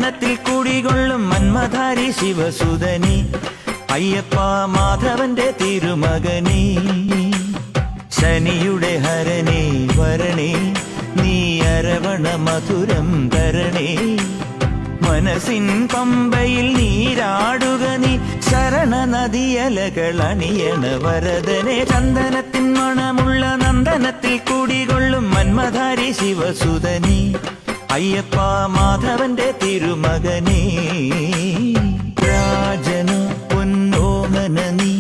ചന്ദനത്തിൽ കുടികൊള്ളും മന്മധാരി ശിവസുതനി അയ്യപ്പ മാധവന്റെ തിരുമകനീ ശനിയുടെ ഹരണേ വരണേ നീ അരവണ മധുരം തരണേ മനസ്സിൻ പമ്പയിൽ നീരാടുക നീ ശരണ നദിയലകൾ അണിയണ വരദനെ ചന്ദനത്തിൻ മണമുള്ള നന്ദനത്തിൽ കുടികൊള്ളും മന്മധാരി ശിവസുതനി അയ്യപ്പ മാധവന്റെ തിരുമകനേ രാജന പൊന്നോമന നീ